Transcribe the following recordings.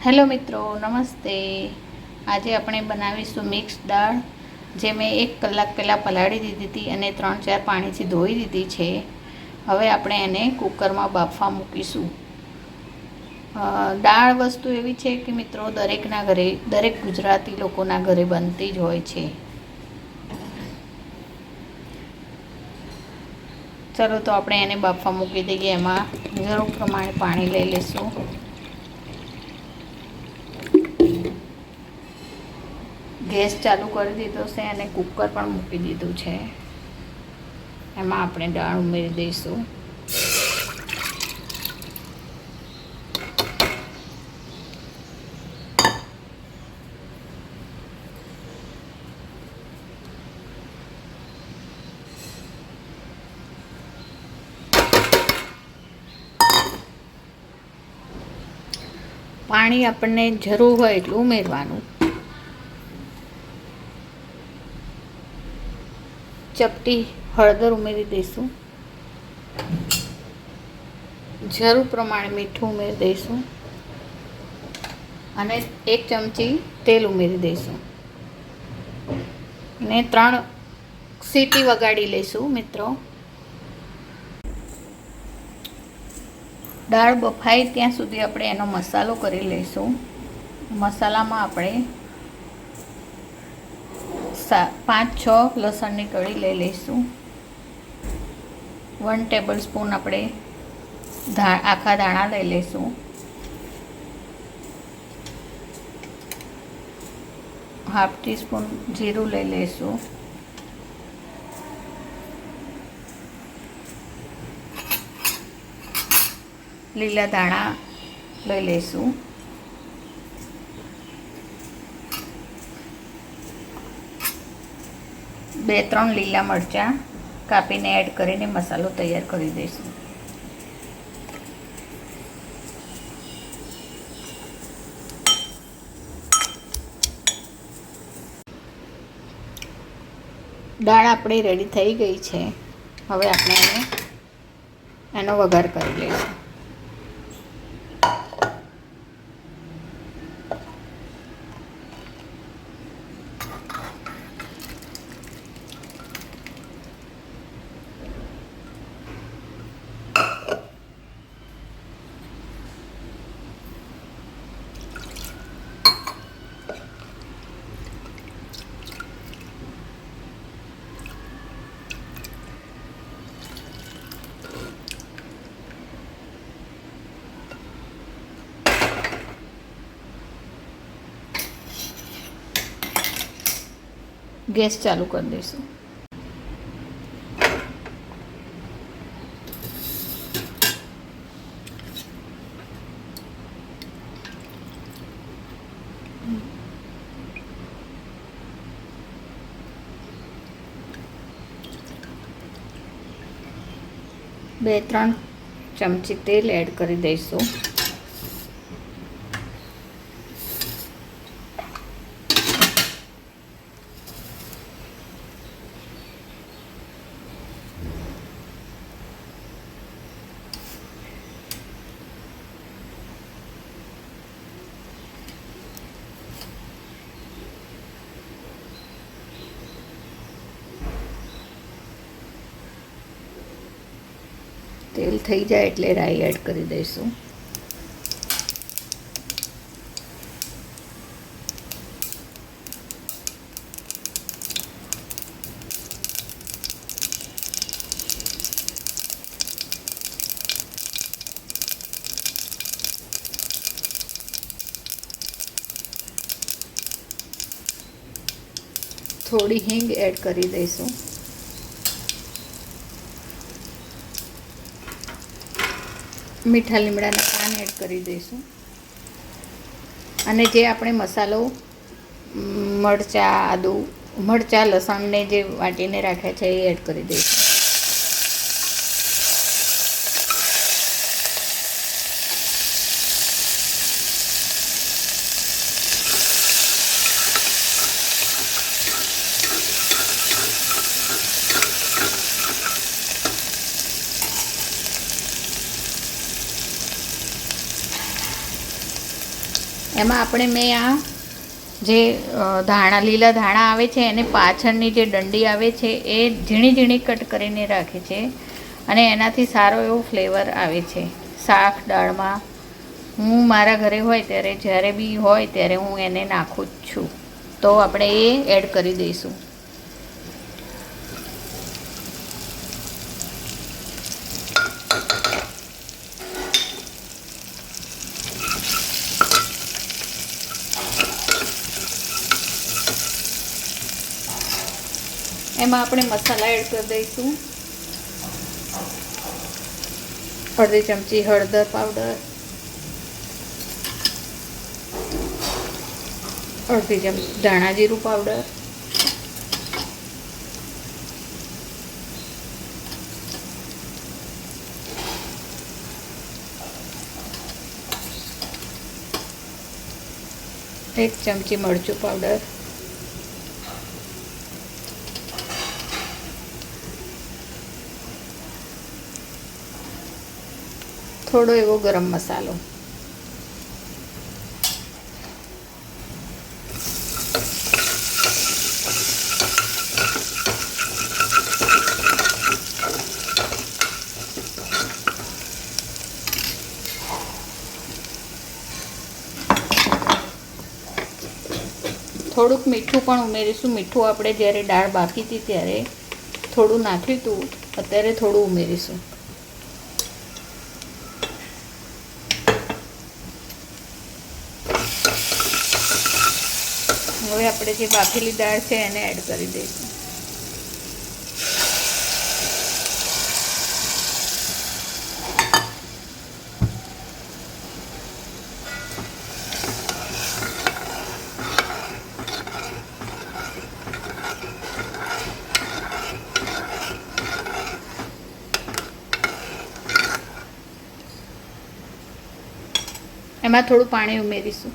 Hello મિત્રો, નમસ્તે. આજે આપણે બનાવીશું મિક્સ દાળ, જે મેં 1 કલાક પહેલાં પલાળી દીધી હતી અને 3-4 પાણીથી ધોઈ દીધી છે. હવે આપણે એને કુકરમાં બાફવા મૂકીશું. દાળ વસ્તુ એવી છે કે મિત્રો દરેકના ઘરે, દરેક ગુજરાતી લોકોના ઘરે બનતી જ હોય છે. ચલો તો આપણે એને બાફવા મૂકી દઈએ. એમાં જરૂર પ્રમાણે પાણી લઈ લઈશું. ગેસ ચાલુ કરી દીધો છે અને કુકર પણ મૂકી દીધું છે. એમાં આપણે દાળ ઉમેરી દઈશું. પાણી આપણને જરૂર હોય એટલું ઉમેરવાનું. ચપટી હળદર ઉમેરી દઈશું. જરૂર પ્રમાણે મીઠું ઉમેરી દઈશું અને 1 ચમચી તેલ ઉમેરી દઈશું અને 3 સીટી વગાડી લઈશું. મિત્રો, દાળ બફાય ત્યાં સુધી આપણે એનો મસાલો કરી લઈશું. મસાલામાં આપણે 5-6 લસણની કળી લઈ લઈશું. 1 ટેબલ સ્પૂન આપણે આખા દાણા લઈ લઈશું. હાફ ટીસ્પૂન જીરું લઈ લઈશું. લીલા ધાણા લઈ લઈશું. બે 3 લીલા મરચાં કાપીને એડ કરીને મસાલો તૈયાર કરી દઈશું. દાળ આપણી રેડી થઈ ગઈ છે. હવે આપણે એનો વઘાર કરી લઈશું. ગેસ ચાલુ કરી દઈશું. બે 3 ચમચી તેલ એડ કરી દઈશું. તેલ થઈ જાય એટલે રાઈ એડ કરી દઈશું. થોડી હિંગ એડ કરી દઈશું. મીઠા લીમડાના પાન એડ કરી દઈશું અને જે આપણે મસાલો મરચાં લસણને જે વાટીને રાખ્યા છે એ એડ કરી દઈશું. એમાં આપણે મેં આ જે લીલા ધાણા આવે છે એને પાછળની જે ડંડી આવે છે એ ઝીણી ઝીણી કટ કરીને રાખી છે અને એનાથી સારો એવો ફ્લેવર આવે છે શાક દાળમાં. હું મારા ઘરે હોય ત્યારે જ્યારે બી હોય ત્યારે હું એને નાખું જ છું. તો આપણે એ એડ કરી દઈશું. એમાં આપણે મસાલા એડ કરી દઈશું. અડધી ચમચી હળદર પાવડર, અડધી ચમચી ધાણા જીરું પાવડર, એક ચમચી મરચું પાવડર, થોડો એવો ગરમ મસાલો. થોડુંક મીઠું પણ ઉમેરીશું. મીઠું આપણે જ્યારે દાળ બાકી હતી ત્યારે થોડું નાખ્યું હતું, અત્યારે થોડું ઉમેરીશું. હવે આપણે જે બાફેલી દાળ છે એને એડ કરી દઈશું. એમાં થોડું પાણી ઉમેરીશું.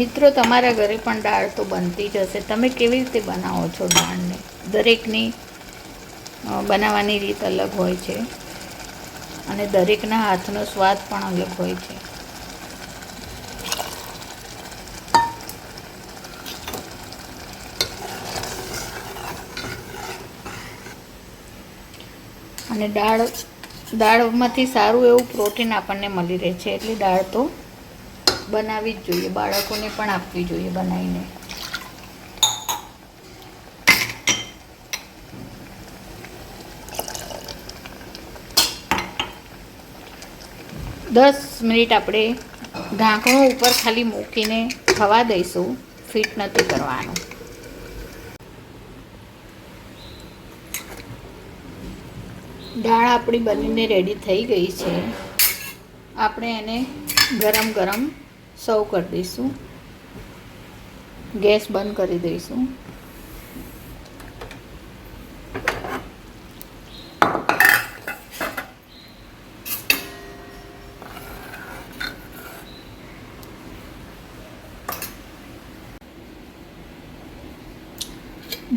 મિત્રો, તમારા ઘરે પણ દાળ તો બનતી જ હશે. તમે કેવી રીતે બનાવો છો દાળને? દરેકની બનાવવાની રીત અલગ હોય છે અને દરેકના હાથનો સ્વાદ પણ અલગ હોય છે. અને દાળમાંથી સારું એવું પ્રોટીન આપણને મળી રહે છે, એટલે દાળ તો બનાવવી જ જોઈએ. બાળકોને પણ આપવી જોઈએ બનાવીને. દસ મિનિટ આપણે ઢાંકણું ઉપર ખાલી મૂકીને થવા દઈશું. ફીટ નથી કરવાનું. દાળ આપણી બનીને રેડી થઈ ગઈ છે. આપણે એને ગરમ ગરમ સર્વ કરી દઈશું. ગેસ બંધ કરી દઈશું.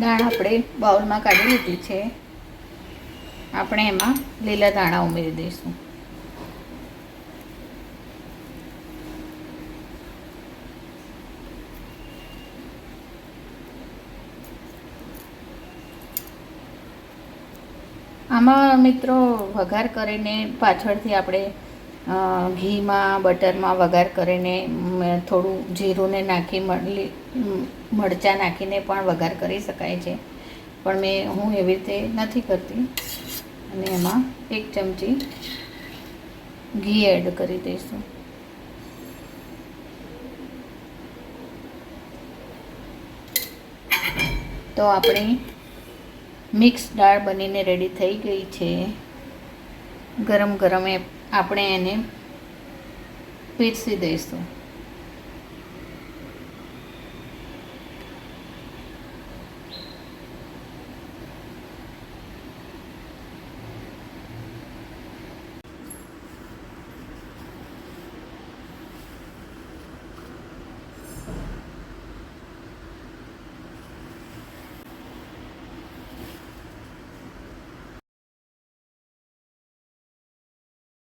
દાળ આપણે બાઉલમાં કાઢી લીધી છે. આપણે એમાં લીલા ધાણા ઉમેરી દઈશું. આમાં મિત્રો વઘાર કરીને પાછળથી આપણે ઘીમાં બટરમાં વઘાર કરીને થોડું જીરુંને નાખી મરચાં નાખીને પણ વઘાર કરી શકાય છે, પણ હું એવી રીતે નથી કરતી. અને એમાં એક ચમચી ઘી એડ કરી દઈશું. તો આપણી મિક્સ દાળ બનીને રેડી થઈ ગઈ છે. ગરમ ગરમ આપણે એને પીરસી દઈશું.